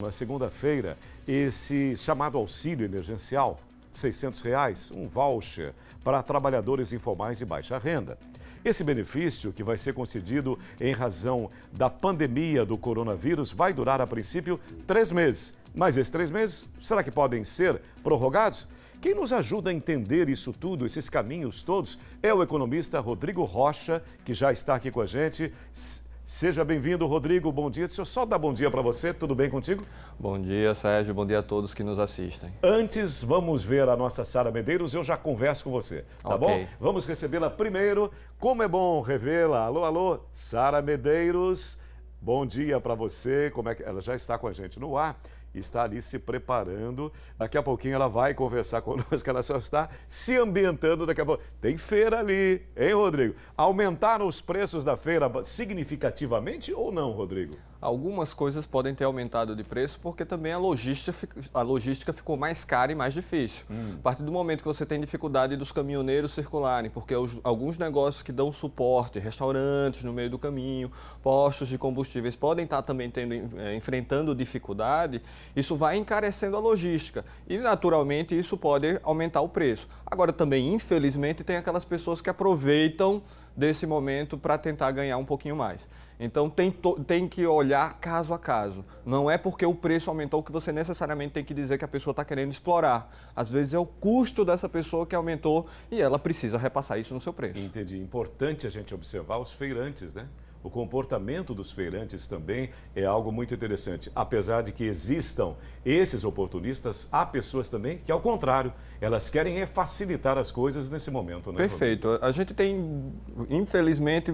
Na segunda-feira, esse chamado auxílio emergencial, R$ 600, um voucher para trabalhadores informais de baixa renda. Esse benefício, que vai ser concedido em razão da pandemia do coronavírus, vai durar, a princípio, 3 meses. Mas esses 3 meses, será que podem ser prorrogados? Quem nos ajuda a entender isso tudo, esses caminhos todos, é o economista Rodrigo Rocha, que já está aqui com a gente. Seja bem-vindo, Rodrigo. Bom dia. Deixa eu só dar bom dia para você. Tudo bem contigo? Bom dia, Sérgio. Bom dia a todos que nos assistem. Antes, vamos ver a nossa Sara Medeiros. Eu já converso com você, tá bom? Vamos recebê-la primeiro. Como é bom revê-la. Alô, alô, Sara Medeiros. Bom dia para você. Como é que ela já está com a gente no ar? Está ali se preparando. Daqui a pouquinho ela vai conversar conosco, ela só está se ambientando daqui a pouco. Tem feira ali, hein, Rodrigo? Aumentaram os preços da feira significativamente ou não, Rodrigo? Algumas coisas podem ter aumentado de preço porque também a logística ficou mais cara e mais difícil. A partir do momento que você tem dificuldade dos caminhoneiros circularem, porque alguns negócios que dão suporte, restaurantes no meio do caminho, postos de combustíveis podem estar também enfrentando dificuldade, isso vai encarecendo a logística e naturalmente isso pode aumentar o preço. Agora também, infelizmente, tem aquelas pessoas que aproveitam desse momento para tentar ganhar um pouquinho mais. Então tem que olhar caso a caso. Não é porque o preço aumentou que você necessariamente tem que dizer que a pessoa está querendo explorar. Às vezes é o custo dessa pessoa que aumentou e ela precisa repassar isso no seu preço. Entendi. Importante a gente observar os feirantes, né? O comportamento dos feirantes também é algo muito interessante. Apesar de que existam esses oportunistas, há pessoas também que, ao contrário, elas querem facilitar as coisas nesse momento, né? Perfeito. Rodrigo? A gente tem, infelizmente,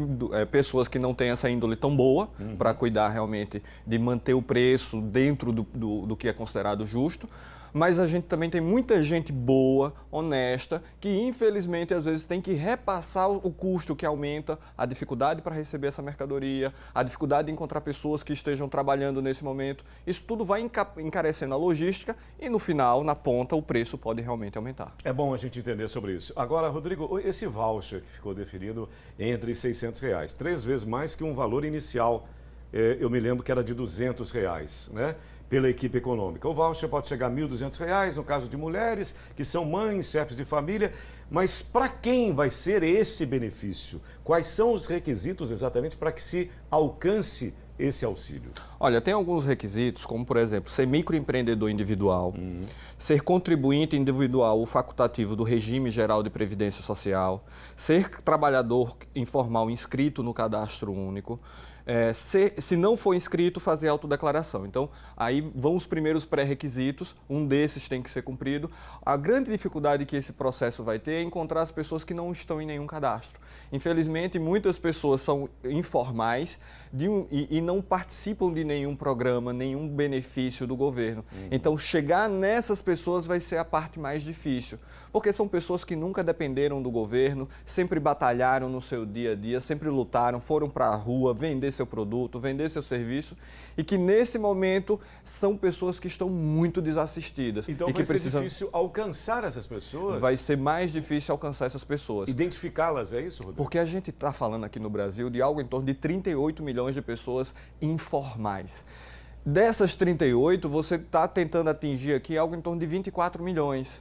pessoas que não têm essa índole tão boa para cuidar realmente de manter o preço dentro do que é considerado justo. Mas a gente também tem muita gente boa, honesta, que infelizmente às vezes tem que repassar o custo que aumenta, a dificuldade para receber essa mercadoria, a dificuldade de encontrar pessoas que estejam trabalhando nesse momento. Isso tudo vai encarecendo a logística e no final, na ponta, o preço pode realmente aumentar. É bom a gente entender sobre isso. Agora, Rodrigo, esse voucher que ficou definido entre R$ 600, 3 vezes mais que um valor inicial, eu me lembro que era de R$ 200, né? Pela equipe econômica. O voucher pode chegar a R$ 1.200, no caso de mulheres que são mães, chefes de família. Mas para quem vai ser esse benefício? Quais são os requisitos exatamente para que se alcance esse auxílio? Olha, tem alguns requisitos, como por exemplo, ser microempreendedor individual, ser contribuinte individual ou facultativo do regime geral de previdência social, ser trabalhador informal inscrito no cadastro único, se não for inscrito, fazer autodeclaração. Então, aí vão os primeiros pré-requisitos, um desses tem que ser cumprido. A grande dificuldade que esse processo vai ter é encontrar as pessoas que não estão em nenhum cadastro. Infelizmente, muitas pessoas são informais e não participam de nenhum programa, nenhum benefício do governo. Então, chegar nessas pessoas vai ser a parte mais difícil, porque são pessoas que nunca dependeram do governo, sempre batalharam no seu dia a dia, sempre lutaram, foram para a rua vender seu produto, vender seu serviço e que nesse momento são pessoas que estão muito desassistidas. Então vai ser difícil alcançar essas pessoas? Vai ser mais difícil alcançar essas pessoas. Identificá-las, é isso, Rodrigo? Porque a gente está falando aqui no Brasil de algo em torno de 38 milhões de pessoas informais. Dessas 38, você está tentando atingir aqui algo em torno de 24 milhões.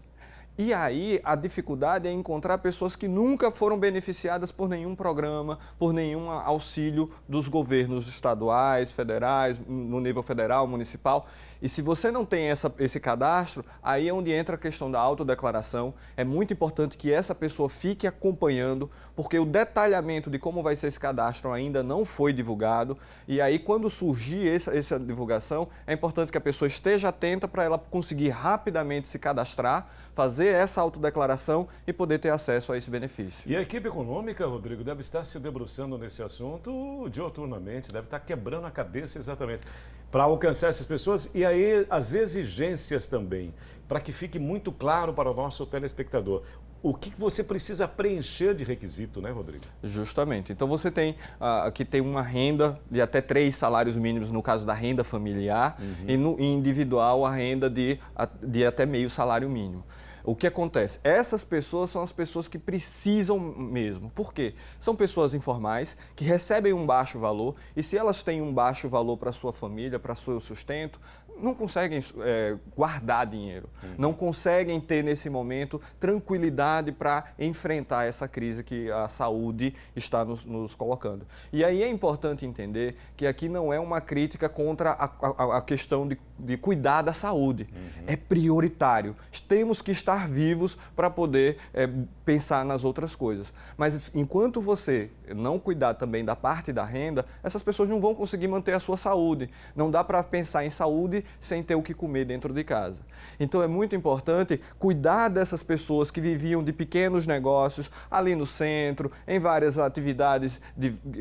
E aí a dificuldade é encontrar pessoas que nunca foram beneficiadas por nenhum programa, por nenhum auxílio dos governos estaduais, federais, no nível federal, municipal. E se você não tem esse cadastro, aí é onde entra a questão da autodeclaração. É muito importante que essa pessoa fique acompanhando, porque o detalhamento de como vai ser esse cadastro ainda não foi divulgado. E aí quando surgir essa divulgação, é importante que a pessoa esteja atenta para ela conseguir rapidamente se cadastrar, fazer essa autodeclaração e poder ter acesso a esse benefício. E a equipe econômica, Rodrigo, deve estar se debruçando nesse assunto dioturnamente, deve estar quebrando a cabeça exatamente para alcançar essas pessoas e aí as exigências também, para que fique muito claro para o nosso telespectador. O que você precisa preencher de requisito, né, Rodrigo? Justamente. Então você tem aqui tem uma renda de até 3 salários mínimos no caso da renda familiar e no individual a renda de até meio salário mínimo. O que acontece? Essas pessoas são as pessoas que precisam mesmo. Por quê? São pessoas informais que recebem um baixo valor e se elas têm um baixo valor para sua família, para seu sustento, não conseguem guardar dinheiro, não conseguem ter nesse momento tranquilidade para enfrentar essa crise que a saúde está nos colocando. E aí é importante entender que aqui não é uma crítica contra a questão de cuidar da saúde. É prioritário. Temos que estar vivos para poder pensar nas outras coisas. Mas enquanto você não cuidar também da parte da renda, essas pessoas não vão conseguir manter a sua saúde. Não dá para pensar em saúde sem ter o que comer dentro de casa. Então é muito importante cuidar dessas pessoas que viviam de pequenos negócios ali no centro, em várias atividades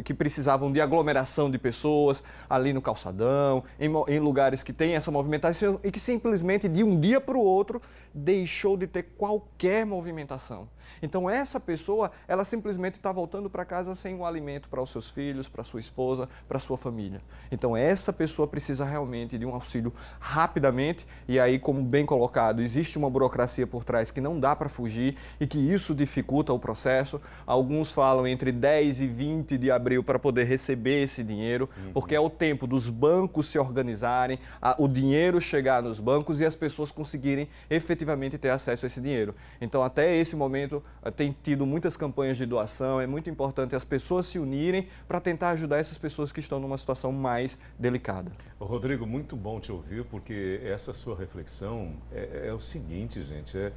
que precisavam de aglomeração de pessoas, ali no calçadão, em lugares que tem essa movimentação e que simplesmente de um dia para o outro deixou de ter qualquer movimentação. Então essa pessoa, ela simplesmente está voltando para casa sem um alimento para os seus filhos, para sua esposa, para sua família. Então essa pessoa precisa realmente de um auxílio rapidamente e aí, como bem colocado, existe uma burocracia por trás que não dá para fugir e que isso dificulta o processo. Alguns falam entre 10 e 20 de abril para poder receber esse dinheiro, porque é o tempo dos bancos se organizarem, o dinheiro chegar nos bancos e as pessoas conseguirem efetivamente ter acesso a esse dinheiro. Então até esse momento tem tido muitas campanhas de doação, é muito importante as pessoas se unirem para tentar ajudar essas pessoas que estão numa situação mais delicada. Rodrigo, muito bom te ouvir, porque essa sua reflexão é o seguinte, gente,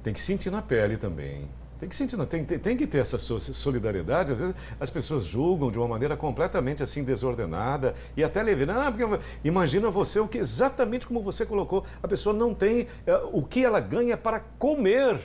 tem que sentir na pele também. Tem que sentir, tem que ter essa solidariedade. Às vezes as pessoas julgam de uma maneira completamente assim desordenada e até leviana. Porque imagina você, exatamente como você colocou, a pessoa não tem o que ela ganha para comer.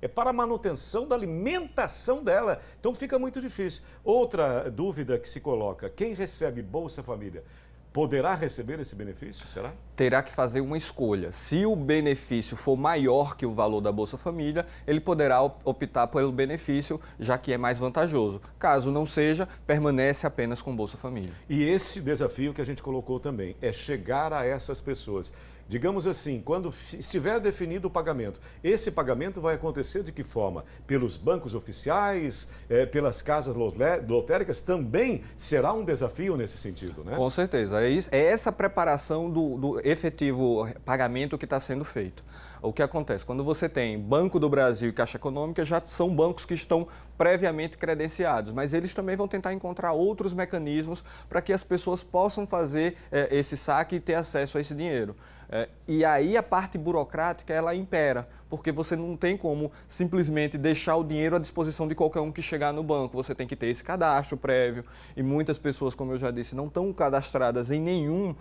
É para a manutenção da alimentação dela. Então fica muito difícil. Outra dúvida que se coloca, quem recebe Bolsa Família poderá receber esse benefício, será? Terá que fazer uma escolha. Se o benefício for maior que o valor da Bolsa Família, ele poderá optar pelo benefício, já que é mais vantajoso. Caso não seja, permanece apenas com Bolsa Família. E esse desafio que a gente colocou também é chegar a essas pessoas. Digamos assim, quando estiver definido o pagamento, esse pagamento vai acontecer de que forma? Pelos bancos oficiais, pelas casas lotéricas, também será um desafio nesse sentido, né? Com certeza. É essa preparação do efetivo pagamento que está sendo feito. O que acontece? Quando você tem Banco do Brasil e Caixa Econômica, já são bancos que estão previamente credenciados, mas eles também vão tentar encontrar outros mecanismos para que as pessoas possam fazer esse saque e ter acesso a esse dinheiro. E aí a parte burocrática, ela impera, porque você não tem como simplesmente deixar o dinheiro à disposição de qualquer um que chegar no banco. Você tem que ter esse cadastro prévio e muitas pessoas, como eu já disse, não estão cadastradas em nenhum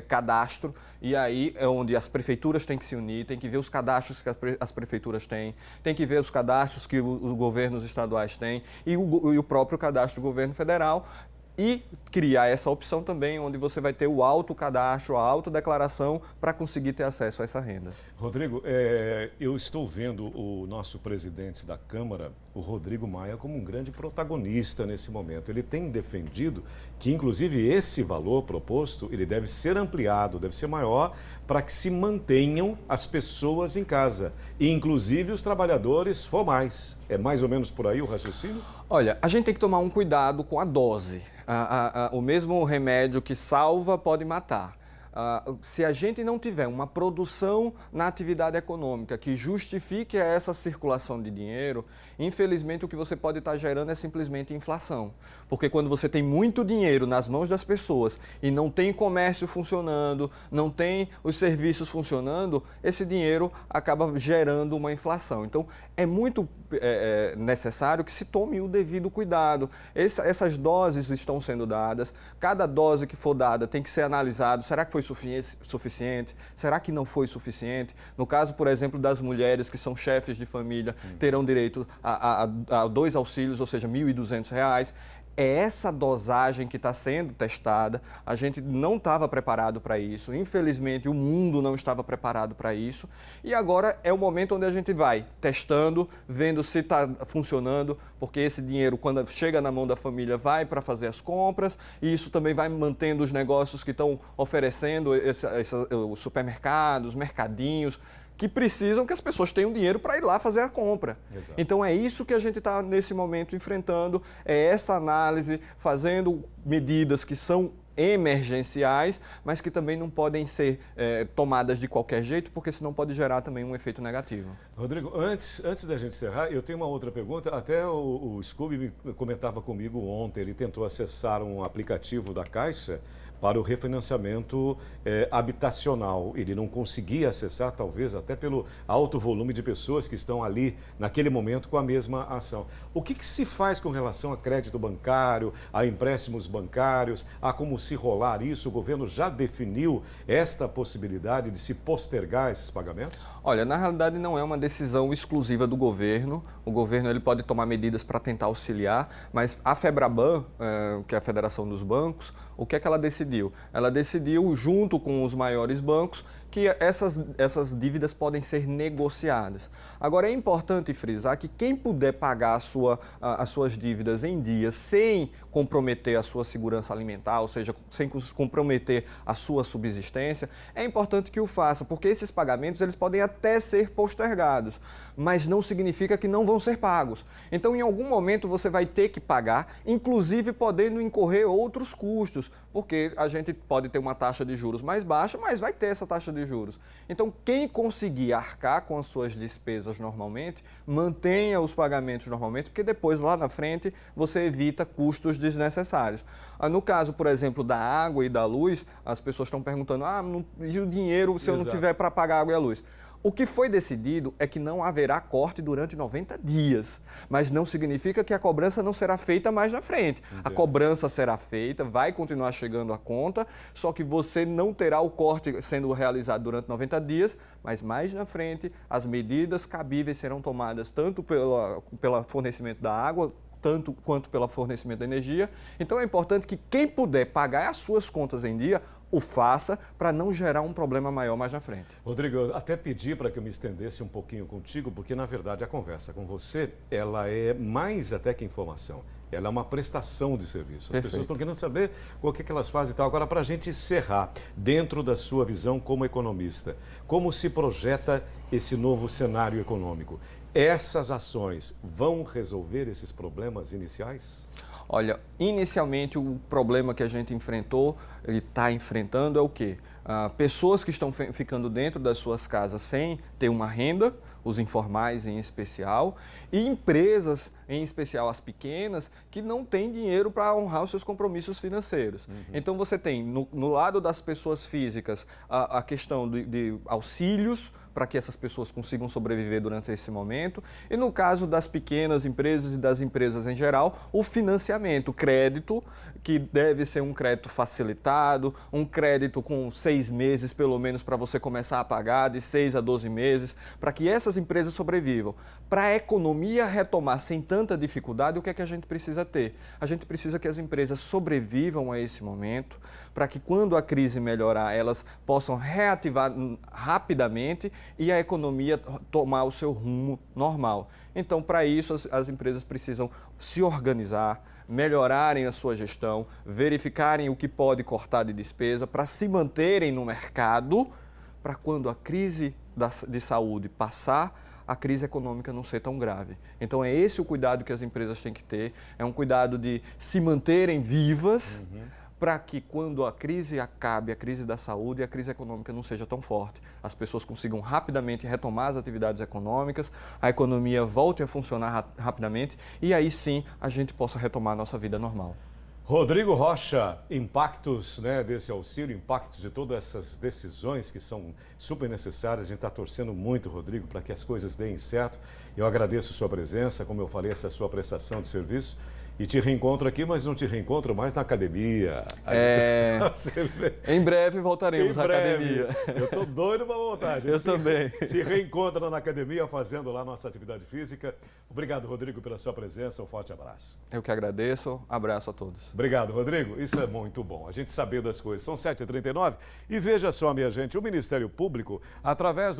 cadastro. E aí é onde as prefeituras têm que se unir, tem que ver os cadastros que as prefeituras têm, tem que ver os cadastros que os governos estaduais têm e o próprio cadastro do governo federal. E criar essa opção também, onde você vai ter o autocadastro, a autodeclaração para conseguir ter acesso a essa renda. Rodrigo, eu estou vendo o nosso presidente da Câmara, o Rodrigo Maia, como um grande protagonista nesse momento. Ele tem defendido que, inclusive, esse valor proposto, ele deve ser ampliado, deve ser maior, para que se mantenham as pessoas em casa, e inclusive os trabalhadores formais. É mais ou menos por aí o raciocínio? Olha, a gente tem que tomar um cuidado com a dose. O mesmo remédio que salva pode matar. Se a gente não tiver uma produção na atividade econômica que justifique essa circulação de dinheiro, infelizmente o que você pode estar gerando é simplesmente inflação. Porque quando você tem muito dinheiro nas mãos das pessoas e não tem comércio funcionando, não tem os serviços funcionando, esse dinheiro acaba gerando uma inflação. Então é muito necessário que se tome o devido cuidado. Essas doses estão sendo dadas, cada dose que for dada tem que ser analisado. Será que foi suficiente? Será que não foi suficiente? No caso, por exemplo, das mulheres que são chefes de família, terão direito a 2 auxílios, ou seja, R$ 1.200. É essa dosagem que está sendo testada. A gente não estava preparado para isso. Infelizmente, o mundo não estava preparado para isso. E agora é o momento onde a gente vai testando, vendo se está funcionando, porque esse dinheiro, quando chega na mão da família, vai para fazer as compras, e isso também vai mantendo os negócios que estão oferecendo, os supermercados, mercadinhos, que precisam que as pessoas tenham dinheiro para ir lá fazer a compra. Exato. Então é isso que a gente está nesse momento enfrentando, é essa análise, fazendo medidas que são emergenciais, mas que também não podem ser tomadas de qualquer jeito, porque senão pode gerar também um efeito negativo. Rodrigo, antes da gente encerrar, eu tenho uma outra pergunta. Até o Scooby comentava comigo ontem, ele tentou acessar um aplicativo da Caixa para o refinanciamento habitacional. Ele não conseguia acessar, talvez até pelo alto volume de pessoas que estão ali naquele momento com a mesma ação. O que se faz com relação a crédito bancário, a empréstimos bancários, a como se rolar isso? O governo já definiu esta possibilidade de se postergar esses pagamentos? Olha, na realidade não é uma decisão exclusiva do governo. O governo ele pode tomar medidas para tentar auxiliar, mas a FEBRABAN, que é a Federação dos Bancos, o que é que ela decidiu? Ela decidiu, junto com os maiores bancos, que essas dívidas podem ser negociadas. Agora, é importante frisar que quem puder pagar as suas dívidas em dia sem comprometer a sua segurança alimentar, ou seja, sem comprometer a sua subsistência, é importante que o faça, porque esses pagamentos eles podem até ser postergados, mas não significa que não vão ser pagos. Então, em algum momento, você vai ter que pagar, inclusive podendo incorrer outros custos, porque a gente pode ter uma taxa de juros mais baixa, mas vai ter essa taxa de juros. Então, quem conseguir arcar com as suas despesas normalmente, mantenha os pagamentos normalmente, porque depois, lá na frente, você evita custos desnecessários. No caso, por exemplo, da água e da luz, as pessoas estão perguntando, e o dinheiro se eu não tiver para pagar a água e a luz? O que foi decidido é que não haverá corte durante 90 dias, mas não significa que a cobrança não será feita mais na frente. Entendi. A cobrança será feita, vai continuar chegando a conta, só que você não terá o corte sendo realizado durante 90 dias, mas mais na frente as medidas cabíveis serão tomadas tanto pelo fornecimento da água, tanto quanto pelo fornecimento da energia. Então é importante que quem puder pagar as suas contas em dia, o faça para não gerar um problema maior mais na frente. Rodrigo, eu até pedi para que eu me estendesse um pouquinho contigo, porque na verdade a conversa com você, ela é mais até que informação, ela é uma prestação de serviço. As Perfeito. Pessoas estão querendo saber o que elas fazem e tal. Agora, para a gente encerrar, dentro da sua visão como economista, como se projeta esse novo cenário econômico? Essas ações vão resolver esses problemas iniciais? Olha, inicialmente o problema que a gente enfrentou e está enfrentando é o quê? Pessoas que estão ficando dentro das suas casas sem ter uma renda, os informais em especial, e empresas, em especial as pequenas, que não têm dinheiro para honrar os seus compromissos financeiros. Uhum. Então você tem, no lado das pessoas físicas, a questão de auxílios, para que essas pessoas consigam sobreviver durante esse momento. E no caso das pequenas empresas e das empresas em geral, o financiamento, o crédito, que deve ser um crédito facilitado, um crédito com 6 meses pelo menos para você começar a pagar, de 6 a 12 meses, para que essas empresas sobrevivam. Para a economia retomar sem tanta dificuldade, o que é que a gente precisa ter? A gente precisa que as empresas sobrevivam a esse momento, para que quando a crise melhorar, elas possam reativar rapidamente e a economia tomar o seu rumo normal. Então, para isso, as empresas precisam se organizar, melhorarem a sua gestão, verificarem o que pode cortar de despesa para se manterem no mercado, para quando a crise de saúde passar, a crise econômica não ser tão grave. Então é esse o cuidado que as empresas têm que ter, é um cuidado de se manterem vivas, para que quando a crise acabe, a crise da saúde e a crise econômica não seja tão forte, as pessoas consigam rapidamente retomar as atividades econômicas, a economia volte a funcionar rapidamente e aí sim a gente possa retomar a nossa vida normal. Rodrigo Rocha, impactos desse auxílio, impactos de todas essas decisões que são super necessárias. A gente está torcendo muito, Rodrigo, para que as coisas deem certo. Eu agradeço sua presença, como eu falei, essa sua prestação de serviço. E te reencontro aqui, mas não te reencontro mais na academia. Em breve voltaremos à academia. Eu estou doido para voltar. Eu também. Se reencontra na academia fazendo lá nossa atividade física. Obrigado, Rodrigo, pela sua presença. Um forte abraço. Eu que agradeço. Abraço a todos. Obrigado, Rodrigo. Isso é muito bom. A gente saber das coisas. São 7h39 e veja só, minha gente, o Ministério Público, através do